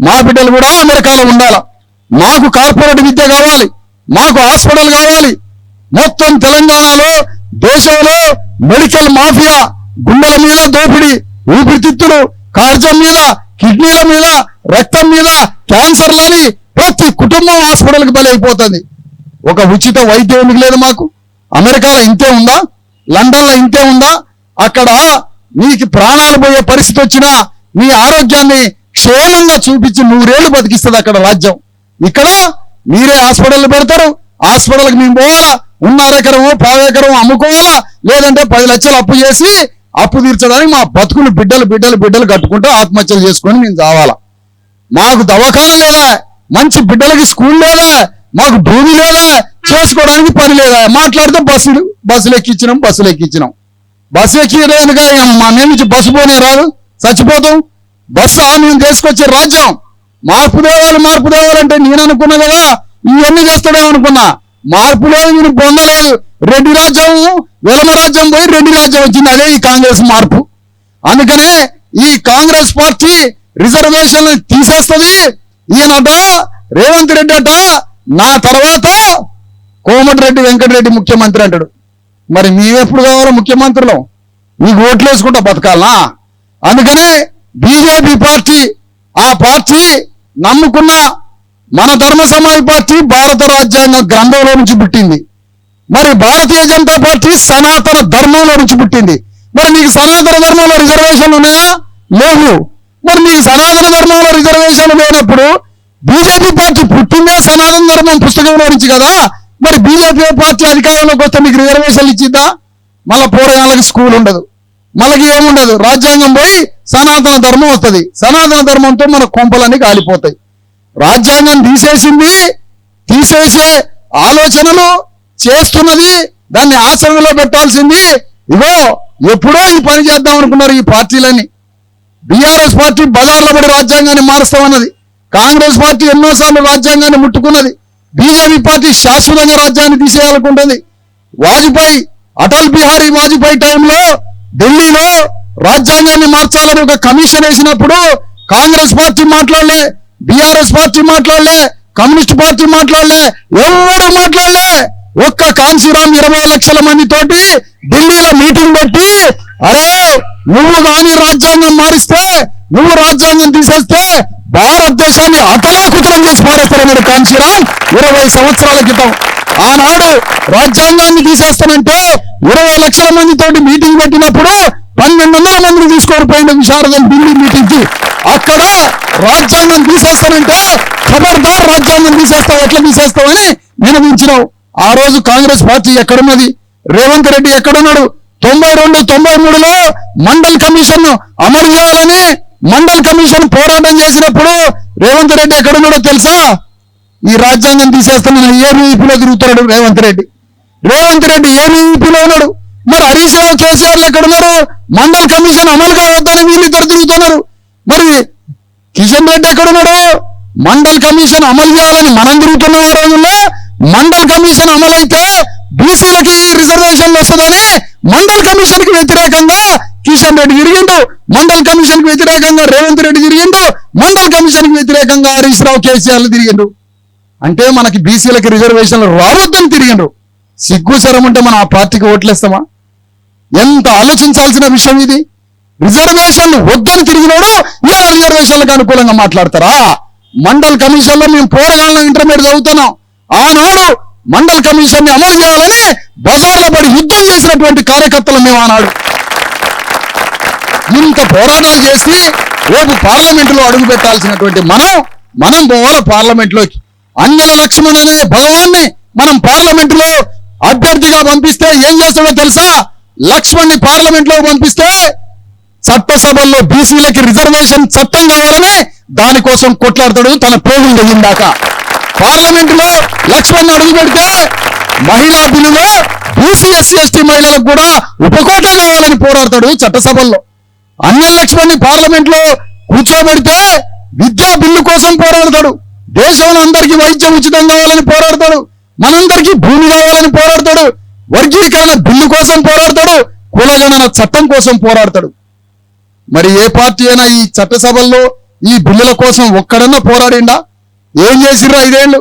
మా బిడ్డలు కూడా అమెరికాలో ఉండాలి. మాకు కార్పొరేట్ విద్య కావాలి, మాకు హాస్పిటల్ కావాలి. మొత్తం తెలంగాణలో, దేశంలో మెడికల్ మాఫియా, గుండెల మీద దోపిడీ, ఊపిరితిత్తులు, కార్జం మీద, కిడ్నీల మీద, రక్తం మీద, క్యాన్సర్లని ప్రతి కుటుంబం హాస్పిటల్కి బలైపోతుంది. ఒక ఉచిత వైద్యం ఎందుకు లేదు మాకు? అమెరికాలో ఇంతే ఉందా? లండన్లో ఇంతే ఉందా? అక్కడ నీకు ప్రాణాలు పోయే పరిస్థితి వచ్చినా నీ ఆరోగ్యాన్ని క్షేమంగా చూపించి 100 ఏళ్ళు బతికిస్తుంది అక్కడ రాజ్యం. ఇక్కడ మీరే హాస్పిటల్ పెడతారు, హాస్పిటల్కి మేము పోవాలా, 1.5 ఎకరము 1/4 ఎకరం అమ్ముకోవాలా, లేదంటే 10 లక్షలు అప్పు చేసి అప్పు తీర్చడానికి మా బతుకులు బిడ్డలు కట్టుకుంటూ ఆత్మహత్యలు చేసుకొని మేము చావాలా. మాకు దవాఖాన లేదా, మంచి బిడ్డలకి స్కూల్ లేదా, మాకు భూమి లేదా, చేసుకోవడానికి పని లేదా. మాట్లాడితే బస్సులు ఎక్కించినాం. బస్సు ఎక్కినాక మా మీద నుంచి బస్సు పోనే రాదు, చచ్చిపోతాం. బస్సు మేము తీసుకొచ్చే రాజ్యం. మార్పు దేవాలంటే నేను అనుకున్నా కదా ఇవన్నీ చేస్తాడేమనుకున్నా. మార్పు లేదు, నేను పొందలేదు. రెడ్డి రాజ్యం వెలమ రాజ్యం పోయి రెడ్డి రాజ్యం వచ్చింది. అదే ఈ కాంగ్రెస్ మార్పు. అందుకనే ఈ కాంగ్రెస్ పార్టీ రిజర్వేషన్లు తీసేస్తుంది. ఈయనట రేవంత్ రెడ్డి అట నా తర్వాత కోమటిరెడ్డి వెంకటరెడ్డి ముఖ్యమంత్రి అంటాడు. మరి మేమెప్పుడు కావాలో ముఖ్యమంత్రులు? మీకు ఓట్లు వేసుకుంటా బతకాలనా? అందుకనే బీజేపీ పార్టీ, ఆ పార్టీ నమ్ముకున్న మన ధర్మ సమాజ్ పార్టీ భారత రాజ్యాంగ గ్రంథంలో నుంచి పుట్టింది. మరి భారతీయ జనతా పార్టీ సనాతన ధర్మంలో నుంచి పుట్టింది. మరి మీకు సనాతన ధర్మంలో రిజర్వేషన్లు ఉన్నాయా? లేవు. మరి మీకు సనాతన ధర్మంలో రిజర్వేషన్లు లేనప్పుడు బీజేపీ పార్టీ పుట్టిందే సనాతన ధర్మం పుస్తకంలో నుంచి కదా. మరి బీజేపీ పార్టీ అధికారంలోకి వస్తే మీకు రిజర్వేషన్లు ఇచ్చిద్దా? మళ్ళీ పోరగాళ్ళకి స్కూల్ ఉండదు, మళ్ళీ ఏముండదు. రాజ్యాంగం పోయి సనాతన ధర్మం వస్తుంది. సనాతన ధర్మంతో మన కొంపలన్నీ కాలిపోతాయి. రాజ్యాంగం తీసేసే ఆలోచనలు చేస్తున్నది, దాన్ని ఆచరణలో పెట్టాల్సింది. ఇగో ఎప్పుడో ఈ పని చేద్దాం అనుకున్నారు ఈ పార్టీలన్నీ. బీఆర్ఎస్ పార్టీ బజార్లో పడి రాజ్యాంగాన్ని మారుస్తామన్నది. కాంగ్రెస్ పార్టీ ఎన్నోసార్లు రాజ్యాంగాన్ని ముట్టుకున్నది. బీజేపీ పార్టీ శాశ్వతంగా రాజ్యాన్ని తీసేయాలనుకుంటుంది. అటల్ బిహారీ వాజ్పేయి టైంలో ఢిల్లీలో రాజ్యాంగాన్ని మార్చాలని ఒక కమిషన్ వేసినప్పుడు కాంగ్రెస్ పార్టీ మాట్లాడలే, బీఆర్ఎస్ పార్టీ మాట్లాడలే, కమ్యూనిస్ట్ పార్టీ మాట్లాడలే, ఎవరు మాట్లాడలే. ఒక్క కాంశీరామ్ 20 లక్షల మందితోటి ఢిల్లీలో మీటింగ్ పెట్టి, అరే నువ్వు కానీ రాజ్యాంగం మారిస్తే, నువ్వు రాజ్యాంగం తీసేస్తే భారతదేశాన్ని అతలాకుతలం చేసి పారేస్తారన్నాడు కాంశీరామ్ 20 సంవత్సరాల క్రితం. ఆనాడు రాజ్యాంగాన్ని తీసేస్తానంటే 20 లక్షల మందితోటి మీటింగ్ పెట్టినప్పుడు 1200 మందిని తీసుకొని పోయిన విశారదం ఢిల్లీ మీటింగ్ కి. అక్కడ రాజ్యాంగం తీసేస్తానంటే ఖబర్దార్ రాజ్యాంగం తీసేస్తావు, ఎట్లా తీసేస్తావని నినదించినావు. ఆ రోజు కాంగ్రెస్ పార్టీ ఎక్కడున్నది? రేవంత్ రెడ్డి ఎక్కడున్నాడు? 92, 93లో మండల్ కమిషన్ అమలు చేయాలని మండల్ కమిషన్ పోరాటం చేసినప్పుడు రేవంత్ రెడ్డి ఎక్కడున్నాడో తెలుసా? ఈ రాజ్యాంగం తీసేస్తానని ఏబీవీపీలో తిరుగుతున్నాడు రేవంత్ రెడ్డి ఏబీవీపీలో ఉన్నాడు. మరి హరీష్ రావు, కేసీఆర్లు ఎక్కడున్నారు? మండల్ కమిషన్ అమలు కావద్దని వీళ్ళిద్దరు తిరుగుతున్నారు. మరి కిషన్ రెడ్డి ఎక్కడున్నాడు? మండల్ కమిషన్ అమలు చేయాలని మనం తిరుగుతున్న ఆ రోజుల్లో మండల్ కమిషన్ అమలైతే బీసీలకి రిజర్వేషన్లు వస్తుందని మండల్ కమిషన్ కి వ్యతిరేకంగా కిషన్ రెడ్డి తిరిగిండు, మండల్ కమిషన్ కి వ్యతిరేకంగా రేవంత్ రెడ్డి తిరిగిండు, మండల్ కమిషన్ కి వ్యతిరేకంగా హరీష్ రావు, కేసీఆర్లు తిరిగిండు. అంటే మనకి బీసీలకి రిజర్వేషన్లు రావద్దని తిరిగిండ్రు. సిగ్గు శరం ఉంటే మనం ఆ పార్టీకి ఓట్లేస్తామా? ఎంత ఆలోచించాల్సిన విషయం ఇది. రిజర్వేషన్లు వద్దని తిరిగినోడు ఇలా రిజర్వేషన్లకు అనుకూలంగా మాట్లాడతారా? మండల్ కమిషన్ లో మేము పోరగాళ్ళ ఇంటర్మీడియట్ చదువుతున్నాం. ఆనాడు మండల్ కమిషన్ ని అమలు చేయాలని బజార్లో పడి యుద్ధం చేసినటువంటి కార్యకర్తలు మేము. ఆనాడు ఇంత పోరాటాలు చేసి రేపు పార్లమెంటులో అడుగు పెట్టాల్సినటువంటి మనం పోవాలి పార్లమెంట్లోకి. అంజన లక్ష్మణ్ అనే భగవాన్ని మనం పార్లమెంటులో అభ్యర్థిగా పంపిస్తే ఏం చేస్తాడో తెలుసా? లక్ష్మణ్ని పార్లమెంట్లో పంపిస్తే చట్టసభల్లో బీసీలకి రిజర్వేషన్ చట్టం కావాలని దానికోసం కొట్లాడతాడు తన పేగులు దిగిందాకా. పార్లమెంటులో లక్ష్మణ్ అడుగు పెడితే మహిళా బిల్లులో బీసీ ఎస్సీ ఎస్టీ మహిళలకు కూడా ఉపకోట కావాలని పోరాడతాడు చట్టసభల్లో. అంజన లక్ష్మణ్ని పార్లమెంట్ లో కూర్చోబెడితే విద్యా బిల్లు కోసం పోరాడతాడు. దేశంలో అందరికీ వైద్యం ఉచితం కావాలని పోరాడతాడు. మనందరికీ భూమి కావాలని పోరాడతాడు. వర్గీకరణ బిల్లు కోసం పోరాడతాడు. కులగణన చట్టం కోసం పోరాడతాడు. మరి ఏ పార్టీ అయినా ఈ చట్టసభల్లో ఈ బిల్లుల కోసం ఒక్కడన్నా పోరాడిండా? ఏం చేసిర్రు 5 ఏళ్ళు?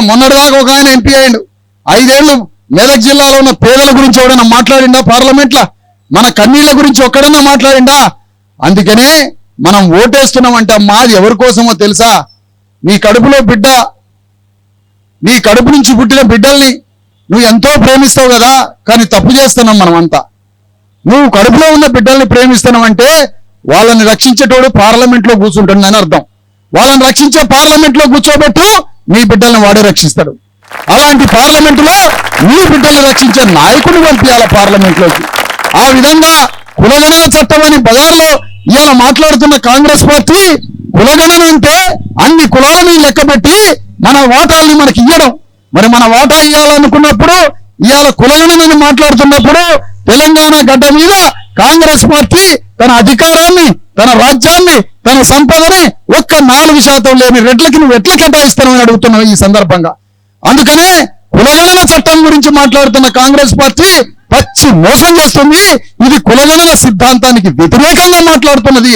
మొన్నటిదాకా ఒక ఆయన ఎంపీ అయ్యిండు. 5 ఏళ్ళు మెదక్ జిల్లాలో ఉన్న పేదల గురించి ఎవడన్నా మాట్లాడిండా పార్లమెంట్లో? మన కన్నీళ్ళ గురించి ఒక్కడన్నా మాట్లాడిండా? అందుకనే మనం ఓటేస్తున్నామంటే మాది ఎవరి కోసమో తెలుసా? మీ కడుపులో బిడ్డ నీ కడుపు నుంచి పుట్టిన బిడ్డల్ని నువ్వు ఎంతో ప్రేమిస్తావు కదా, కానీ తప్పు చేస్తున్నాం మనమంతా. నువ్వు కడుపులో ఉన్న బిడ్డల్ని ప్రేమిస్తున్నావంటే వాళ్ళని రక్షించేటోడు పార్లమెంట్లో కూర్చుంటుందని అర్థం. వాళ్ళని రక్షించే పార్లమెంట్లో కూర్చోబెట్టు, నీ బిడ్డల్ని వాడే రక్షిస్తాడు. అలాంటి పార్లమెంటులో నీ బిడ్డల్ని రక్షించే నాయకుడు పంపించాల పార్లమెంట్లోకి. ఆ విధంగా కులగణన చట్టం అని బజార్లో ఇవాళ మాట్లాడుతున్న కాంగ్రెస్ పార్టీ, కులగణన అంటే అన్ని కులాలని లెక్కబెట్టి మన వాటాల్ని మనకి ఇవ్వడం. మరి మన వాటా ఇవ్వాలనుకున్నప్పుడు ఇవాళ కులగణనని మాట్లాడుతున్నప్పుడు తెలంగాణ గడ్డ మీద కాంగ్రెస్ పార్టీ తన అధికారాన్ని, తన రాజ్యాన్ని, తన సంపదని ఒక్క 4% లేని రెడ్లకి నువ్వు ఎట్లా కేటాయిస్తానని అడుగుతున్నావు ఈ సందర్భంగా. అందుకనే కులగణన చట్టం గురించి మాట్లాడుతున్న కాంగ్రెస్ పార్టీ పచ్చి మోసం చేస్తుంది. ఇది కులగణన సిద్ధాంతానికి వ్యతిరేకంగా మాట్లాడుతున్నది.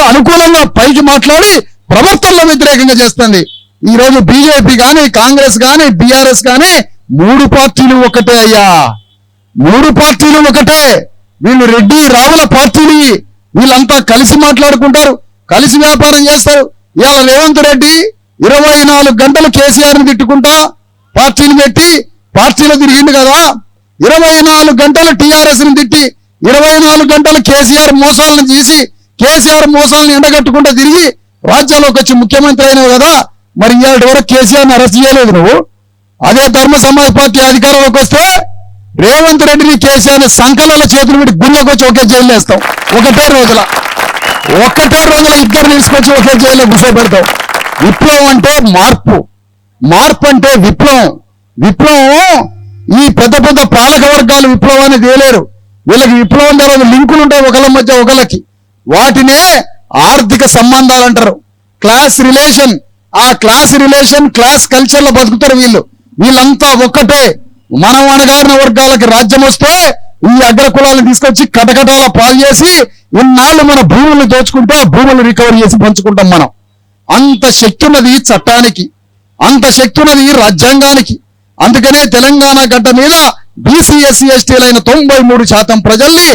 అనుకూలంగా పైకి మాట్లాడి ప్రవర్తనలో వ్యతిరేకంగా చేస్తుంది. ఈ రోజు బీజేపీ కానీ, కాంగ్రెస్ కానీ, బీఆర్ఎస్ కానీ 3 పార్టీలు ఒకటే అయ్యా. 3 పార్టీలు ఒకటే. వీళ్ళు రెడ్డి రావుల పార్టీలు. వీళ్ళంతా కలిసి మాట్లాడుకుంటారు, కలిసి వ్యాపారం చేస్తారు. ఇవాళ రేవంత్ రెడ్డి 24 గంటలు కేసీఆర్ని తిట్టుకుంటా పార్టీలు పెట్టి పార్టీలో తిరిగిండు కదా. 24 గంటలు టీఆర్ఎస్ని తిట్టి 24 గంటలు కేసీఆర్ మోసాలను చేసి కేసీఆర్ మోసాలను ఎండగట్టుకుంటూ తిరిగి రాజ్యాల్లోకి వచ్చి ముఖ్యమంత్రి అయినావు కదా. మరి ఇవాళ వరకు కేసీఆర్ని అరెస్ట్ చేయలేదు నువ్వు. అదే ధర్మ సమాజ్ పార్టీ అధికారంలోకి వస్తే రేవంత్ రెడ్డిని కేసీఆర్ని సంకలాల చేతులు పెట్టి గుళ్ళకి వచ్చి ఒకే జైలు వేస్తాం. ఒకటే రోజుల ఇద్దరు తీసుకొచ్చి ఒకే జైల్లో కూర్చోబెడతాం. విప్లవం అంటే మార్పు, మార్పు అంటే విప్లవం. విప్లవం ఈ పెద్ద పెద్ద పాలక వర్గాలు విప్లవాన్ని తేలేరు. వీళ్ళకి విప్లవం తర్వాత లింకులు ఉంటాయి ఒకళ్ళ మధ్య ఒకళ్ళకి. వాటినే ఆర్థిక సంబంధాలు అంటారు, క్లాస్ రిలేషన్. ఆ క్లాస్ రిలేషన్, క్లాస్ కల్చర్ లో బతుకుతారు వీళ్ళు. వీళ్ళంతా ఒక్కటే. మనం అణగారిన వర్గాలకి రాజ్యం వస్తే ఈ అగ్ర కులాలను తీసుకొచ్చి కటకటాల పాలు చేసి ఇన్నాళ్ళు మన భూములను దోచుకుంటే ఆ భూములను రికవరీ చేసి పంచుకుంటాం మనం. అంత శక్తి ఉన్నది చట్టానికి, అంత శక్తి ఉన్నది రాజ్యాంగానికి. అందుకనే తెలంగాణ గడ్డ మీద బీసీ ఎస్సీ ఎస్టీలైన 93% ప్రజల్ని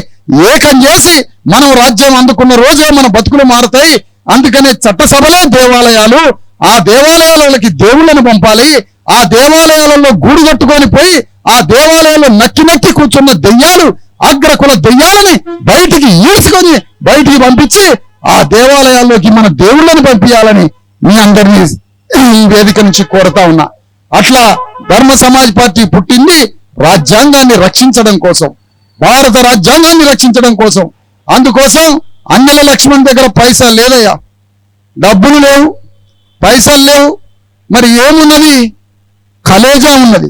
ఏకం చేసి మనం రాజ్యం అందుకున్న రోజే మన బతుకులు మారుతాయి. అందుకనే చట్టసభలే దేవాలయాలు. ఆ దేవాలయాలకి దేవుళ్ళను పంపాలి. ఆ దేవాలయాలలో గూడు కట్టుకొని పోయి ఆ దేవాలయాల్లో నక్కి నక్కి కూర్చున్న దెయ్యాలు, అగ్రకుల దెయ్యాలని బయటికి ఈడ్చుకొని బయటికి పంపించి ఆ దేవాలయాల్లోకి మన దేవుళ్ళని పంపించాలని మీ అందరినీ ఈ వేదిక నుంచి కోరుతా ఉన్నా. అట్లా ధర్మ సమాజ్ పార్టీ పుట్టింది రాజ్యాంగాన్ని రక్షించడం కోసం, భారత రాజ్యాంగాన్ని రక్షించడం కోసం. అందుకోసం అన్నెల లక్ష్మణ్ దగ్గర పైసా లేదయ్యా, డబ్బులు లేవు, పైసలు లేవు. మరి ఏమున్నది? కలేజా ఉన్నది.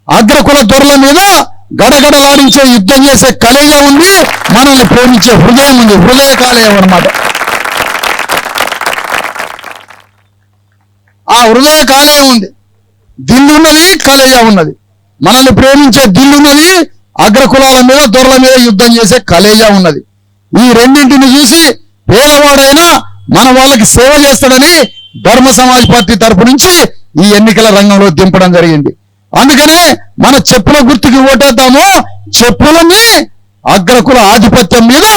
అగ్రకుల దొరల మీద గడగడలాడించే యుద్ధం చేసే కలేజా ఉంది, మనల్ని ప్రేమించే హృదయం ఉంది, హృదయ కాలేయం అన్నమాట. ఆ హృదయ కాలేయం ఉంది, దిల్లు ఉన్నది, కలేజా ఉన్నది. మనల్ని ప్రేమించే దిల్లు ఉన్నది, అగ్రకులాల మీద దొరల మీద యుద్ధం చేసే కలేజా ఉన్నది. ఈ రెండింటిని చూసి పేదవాడైనా మన వాళ్ళకి సేవ చేస్తాడని ధర్మ సమాజ్ పార్టీ తరపు నుంచి ఈ ఎన్నికల రంగంలో దింపడం జరిగింది. అందుకనే మన చెప్పుల గుర్తుకి ఓటేద్దాము, చెప్పులని అగ్రకుల ఆధిపత్యం మీద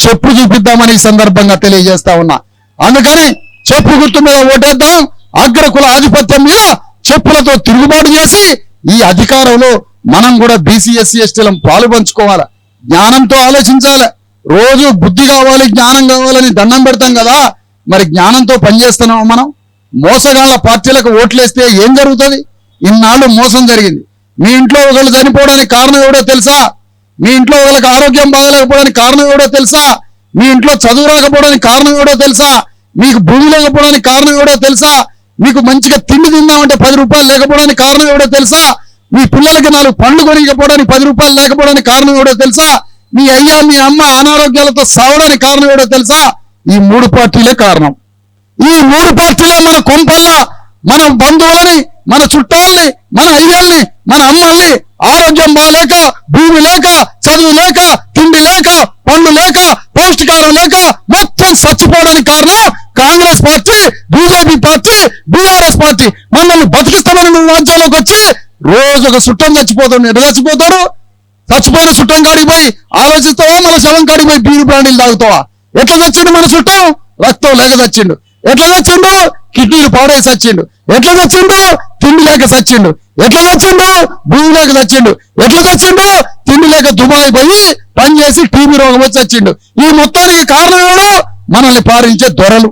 చెప్పు చూపిద్దామని ఈ సందర్భంగా తెలియజేస్తా ఉన్నా. అందుకని చెప్పు గుర్తు మీద ఓటేద్దాం, అగ్రకుల ఆధిపత్యం మీద చెప్పులతో తిరుగుబాటు చేసి ఈ అధికారంలో మనం కూడా బీసీ ఎస్సీ ఎస్టీలను పాలు పంచుకోవాలి. జ్ఞానంతో ఆలోచించాలి. రోజు బుద్ధి కావాలి, జ్ఞానం కావాలని దండం పెడతాం కదా. మరి జ్ఞానంతో పనిచేస్తున్నాము మనం? మోసగాళ్ళ పార్టీలకు ఓట్లేస్తే ఏం జరుగుతుంది? ఇన్నాళ్ళు మోసం జరిగింది. మీ ఇంట్లో ఒకళ్ళు చనిపోవడానికి కారణం ఎవడో తెలుసా? మీ ఇంట్లో ఒకళ్ళకి ఆరోగ్యం బాగలేకపోవడానికి కారణం ఎవడో తెలుసా? మీ ఇంట్లో చదువు రాకపోవడానికి కారణం ఎవడో తెలుసా? మీకు భూమి లేకపోవడానికి కారణం ఎవడో తెలుసా? మీకు మంచిగా తిండి తిందామంటే 10 రూపాయలు లేకపోవడానికి కారణం ఎవడో తెలుసా? మీ పిల్లలకి 4 పండ్లు కొనికపోవడానికి 10 రూపాయలు లేకపోవడానికి కారణం ఎవడో తెలుసా? మీ అయ్యా మీ అమ్మ అనారోగ్యాలతో సావడానికి కారణం ఎవడో తెలుసా? ఈ 3 పార్టీలే కారణం. ఈ 3 పార్టీలే మన కొంపల్లా మన బంధువులని, మన చుట్టాలని, మన అయ్యల్ని, మన అమ్మల్ని ఆరోగ్యం బాలేక, భూమి లేక, చదువు లేక, తిండి లేక, పండ్లు లేక, పౌష్టికారం లేక మొత్తం చచ్చిపోవడానికి కారణం Congress party, BJP party, BRS party. మనల్ని బతికిస్తామని నువ్వు వాంఛలోకి వచ్చి రోజు ఒక చుట్టం చచ్చిపోతాడు. ఎటు చచ్చిపోతాడు? చచ్చిపోయిన చుట్టం కాడికి పోయి ఆలోచిస్తావా? మన శవం కాడికి పోయి బీరు బ్రాండీలు తాగుతావా? ఎట్లా చచ్చిండు మన చుట్టం? రక్తం లేక చచ్చిండు. ఎట్లా చచ్చిండు? కిడ్నీలు పాడేసి చచ్చిండు. ఎట్లా చచ్చిండు? తిండి లేక చచ్చిండు. ఎట్లా చచ్చిండు? భూమి లేక చచ్చిండు. ఎట్లా చచ్చిండు? తిండి లేక దుబాయ్ పోయి పని చేసి టీబీ రోగం వచ్చి చచ్చిండు. ఈ మొత్తానికి కారణం ఎవరు? మనల్ని పాలించే దొరలు.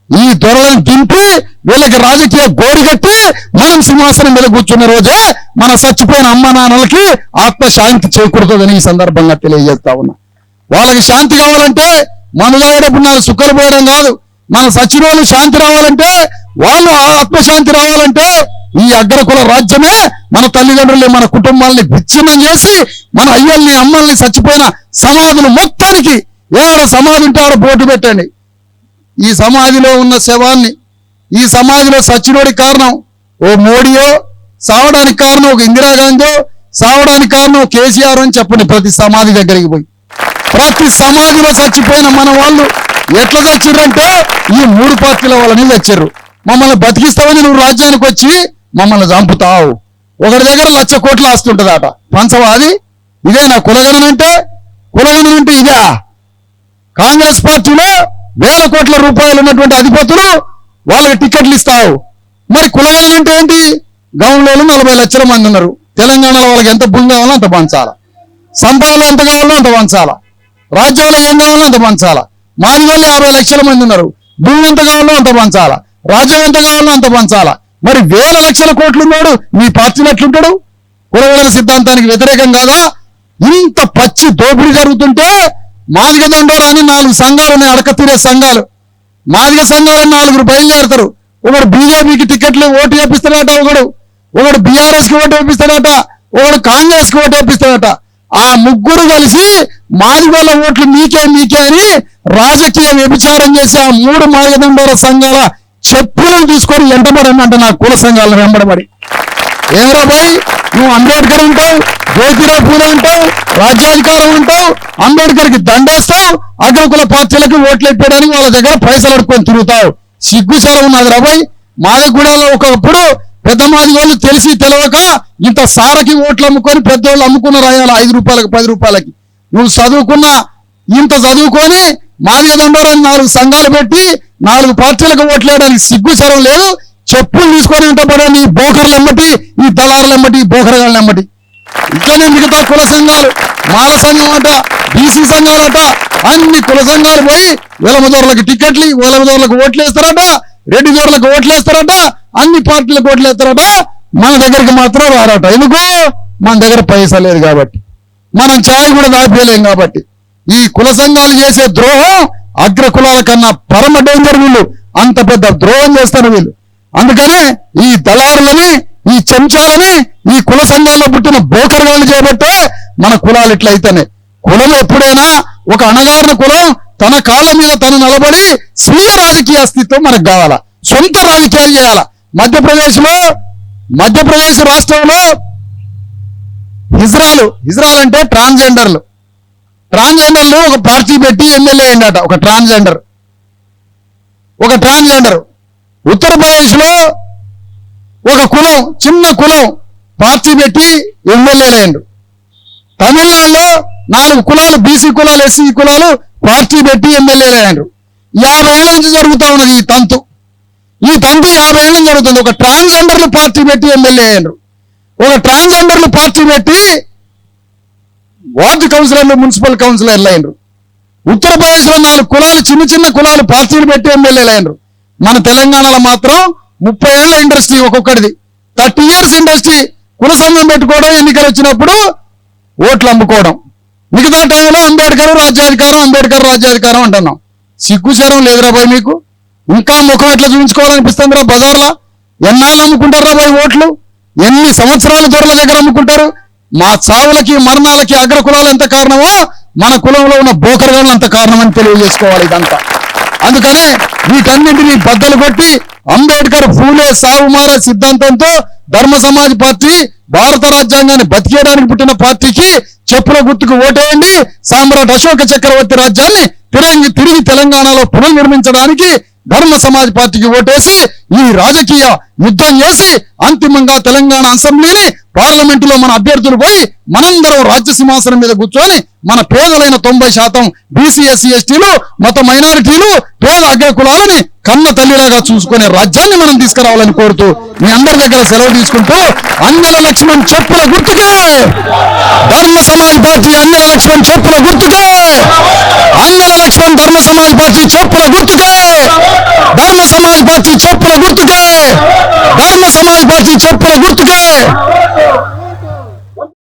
ఈ దొరలను దింపి వీళ్ళకి రాజకీయ గోడి కట్టి మనం సింహాసనం మీద కూర్చున్న రోజే మన చచ్చిపోయిన అమ్మ నాన్నలకి ఆత్మశాంతి చేకూరుతుందని ఈ సందర్భంగా తెలియజేస్తా ఉన్నా. వాళ్ళకి శాంతి కావాలంటే మన తాగేటప్పుడు నాకు సుఖలు పోయడం కాదు. మన సచిన వాళ్ళు శాంతి రావాలంటే, వాళ్ళు ఆత్మశాంతి రావాలంటే ఈ అగ్రకుల రాజ్యమే మన తల్లిదండ్రుల్ని మన కుటుంబాలని విచ్ఛిన్నం చేసి మన అయ్యల్ని అమ్మల్ని చచ్చిపోయిన సమాధులు మొత్తానికి ఏడ సమాధి ఉంటే ఆడ బోటు పెట్టండి. ఈ సమాధిలో ఉన్న శవాన్ని, ఈ సమాధిలో సచ్చినోడికి కారణం ఓ మోడీయో, సావడానికి కారణం ఒక ఇందిరాగాంధీ, సావడానికి కారణం కేసీఆర్ అని చెప్పండి. ప్రతి సమాధి దగ్గరికి పోయి ప్రతి సమాధిలో చచ్చిపోయిన మన వాళ్ళు ఎట్లా చచ్చిర్రంటే ఈ 3 పార్టీల వాళ్ళని చచ్చిర్రు. మమ్మల్ని బతికిస్తామని నువ్వు రాజ్యానికి వచ్చి మమ్మల్ని చంపుతావు. ఒకరి దగ్గర 1,00,000 కోట్లు ఆస్తుంటదట. పంచవాది ఇదేనా కులగణన అంటే? కులగణన అంటే ఇదా? కాంగ్రెస్ పార్టీలో వేల కోట్ల రూపాయలు ఉన్నటువంటి అధిపతులు వాళ్ళకి టికెట్లు ఇస్తావు. మరి కులగణన అంటే ఏంటి? గౌన్లో 40 లక్షల మంది ఉన్నారు. తెలంగాణలో వాళ్ళకి ఎంత భూమి కావాలో అంత పంచాల, సంపదలో ఎంత కావాలో అంత పంచాల, రాజ్యంలో ఏం కావాలో అంత పంచాల. మాది వాళ్ళు 50 లక్షల మంది ఉన్నారు. భూమి ఎంత కావాలో అంత పంచాల, రాజ్యం ఎంత కావాలో అంత పంచాల. మరి వేల లక్షల కోట్లు ఉన్నాడు మీ పార్టీలో ఎట్లుంటాడు? కులగణన సిద్ధాంతానికి వ్యతిరేకం కాదా? ఇంత పచ్చి దోపిడీ జరుగుతుంటే మాదిగ దండోరా అని 4 సంఘాలు ఉన్నాయి, అడక తీరే సంఘాలు. మాదిగ సంఘాలు 4 బయలుదేరుతారు. ఒకడు బీజేపీకి టికెట్లు ఓటు వేపిస్తాడట, ఒకడు బీఆర్ఎస్ కి ఓటు వేపిస్తాడట, ఒకడు కాంగ్రెస్ కి ఓటు వేపిస్తాడట. ఆ 3 కలిసి మాదిగోళ్ళ ఓట్లు మీకే అని రాజకీయ వ్యభిచారం చేసి ఆ 3 మాదిగ దండోర సంఘాల చెప్పులను తీసుకొని ఎంటబడంట నా కుల సంఘాలను వెంబడబడి. ఏమరా బాయ్, నువ్వు అంబేద్కర్ అంటావు, జ్యోతిరావు పూలే అంటావు, రాజ్యాధికారం అంటావు, అంబేద్కర్కి దండేస్తావు, అగ్రకుల పార్టీలకు ఓట్లు ఎప్పడానికి వాళ్ళ దగ్గర పైసలు అడుక్కొని తిరుగుతావు. సిగ్గుచాల ఉన్నది రాబాయ్. మాదిగూడలో ఒకప్పుడు పెద్ద మాదిగోళ్ళు తెలిసి తెలవక ఇంత సారకి ఓట్లు అమ్ముకొని పెద్దోళ్ళు అమ్ముకున్న రాయాలి 5 రూపాయలకి 10 రూపాయలకి. నువ్వు చదువుకున్న ఇంత చదువుకొని మాదిగ దండోరాన్ని 4 సంఘాలు పెట్టి 4 పార్టీలకు ఓట్లేయడానికి సిగ్గుచరం లేదు. చెప్పులు తీసుకొని వెంటబడని ఈ బోకర్లు ఎమ్మటి, ఈ దళారులు ఎమ్మటి, ఈ బోకరగాళ్ళు ఎమ్మటి. ఇట్లనే మిగతా కుల సంఘాలు, మాల సంఘం అట, బీసీ సంఘాలట, అన్ని కుల సంఘాలు పోయి వెలమదోర్లకు టికెట్లు, వెలమదోర్లకు ఓట్లు వేస్తారట, రెడ్డి దోర్లకు ఓట్లు వేస్తారట, అన్ని పార్టీలకు ఓట్లు వేస్తారట. మన దగ్గరికి మాత్రం రారట. ఎందుకు? మన దగ్గర పైసా లేదు కాబట్టి, మనం ఛాయ్ కూడా దాపేయలేం కాబట్టి. ఈ కుల సంఘాలు చేసే ద్రోహం అగ్ర కులాల కన్నా పరమ డేంజర్. వీళ్ళు అంత పెద్ద ద్రోహం చేస్తారు వీళ్ళు. అందుకనే ఈ దళారులని, ఈ చెంచాలని, ఈ కుల సంఘాల్లో పుట్టిన బోకర్గాళ్ళు చేయబట్టే మన కులాలు ఇట్లయితేనే. కులం ఎప్పుడైనా ఒక అణగారిన కులం తన కాళ్ళ మీద తను నిలబడి స్వీయ రాజకీయ అస్తిత్వం మనకు కావాలా, సొంత రాజకీయాలు చేయాలా. మధ్యప్రదేశ్ రాష్ట్రంలో హిజ్రాల్ అంటే ట్రాన్స్జెండర్లు ఒక పార్టీ పెట్టి ఎమ్మెల్యే అయిందట. ఒక ట్రాన్స్జెండర్ ఉత్తరప్రదేశ్ లో ఒక కులం, చిన్న కులం పార్టీ పెట్టి ఎమ్మెల్యేలు అయ్యిండు. తమిళనాడులో 4 కులాలు, బీసీ కులాలు, ఎస్సీ కులాలు పార్టీ పెట్టి ఎమ్మెల్యేలు అయ్యారు. 50 ఏళ్ల నుంచి జరుగుతూ ఉన్నది ఈ తంతు 50 ఏళ్ల నుంచి జరుగుతుంది. ఒక ట్రాన్స్జెండర్లు పార్టీ పెట్టి ఎమ్మెల్యే అయ్యారు. ఒక ట్రాన్స్జెండర్లు పార్టీ పెట్టి వార్డు కౌన్సిలర్లు, మున్సిపల్ కౌన్సిలర్లు అయ్యారు. ఉత్తరప్రదేశ్ లో 4 కులాలు, చిన్న కులాలు పార్టీలు పెట్టి ఎమ్మెల్యేలు అయ్యారు. మన తెలంగాణలో మాత్రం 30 ఏళ్ల ఇండస్ట్రీ ఒక్కొక్కడిది, 30 years ఇండస్ట్రీ. కుల సంఘం పెట్టుకోవడం, ఎన్నికలు వచ్చినప్పుడు ఓట్లు అమ్ముకోవడం. మిగతా టైంలో అంబేద్కర్ రాజ్యాధికారం అంటున్నాం. సిగ్గుచరం లేదురా బాయ్ మీకు? ఇంకా ముఖం ఎట్లా చూపించుకోవాలనిపిస్తుంది రా బజార్లా? ఎన్నాళ్ళు అమ్ముకుంటారా బాయ్ ఓట్లు? ఎన్ని సంవత్సరాల దొరల దగ్గర అమ్ముకుంటారు? మా చావులకి, మరణాలకి అగ్ర కులాలు ఎంత కారణమో మన కులంలో ఉన్న బోకరగాళ్ళు అంత కారణమని తెలియజేసుకోవాలి ఇదంతా. అందుకనే వీటన్నింటినీ బద్దలు కొట్టి అంబేద్కర్, ఫూలే, సావుమార సిద్ధాంతంతో ధర్మ సమాజ్ పార్టీ భారత రాజ్యాంగాన్ని బతికేయడానికి పుట్టిన పార్టీకి చెప్పుల గుర్తుకు ఓటేయండి. సామ్రాట్ అశోక చక్రవర్తి రాజ్యాన్ని తిరిగి తెలంగాణలో పునర్నిర్మించడానికి ధర్మ సమాజ్ పార్టీకి ఓటేసి ఈ రాజకీయ యుద్ధం చేసి అంతిమంగా తెలంగాణ అసెంబ్లీని పార్లమెంటులో మన అభ్యర్థులు పోయి మనందరం రాజ్య సింహాసనం మీద కూర్చొని మన పేదలైన 90% బీసీ ఎస్సీ ఎస్టీలు మత మైనారిటీలు పేద అగ్ర కులాలని కన్న తల్లిలాగా చూసుకునే రాజ్యాన్ని మనం తీసుకురావాలని కోరుతూ మీ అందరి దగ్గర సెలవు తీసుకుంటూ అంజల లక్ష్మణ్ చెప్పుల గుర్తుకే, ధర్మ సమాజ్ పార్టీ అంజల లక్ష్మణ్ చెప్పుల గుర్తుకే, అంజల లక్ష్మణ్ ధర్మ సమాజ్ పార్టీ చెప్పుల గుర్తుకే, ధర్మ సమాజ్ పార్టీ చెప్పుల గుర్తుకే, ధర్మ సమాజ్ పార్టీ చెప్పుల గుర్తుకే.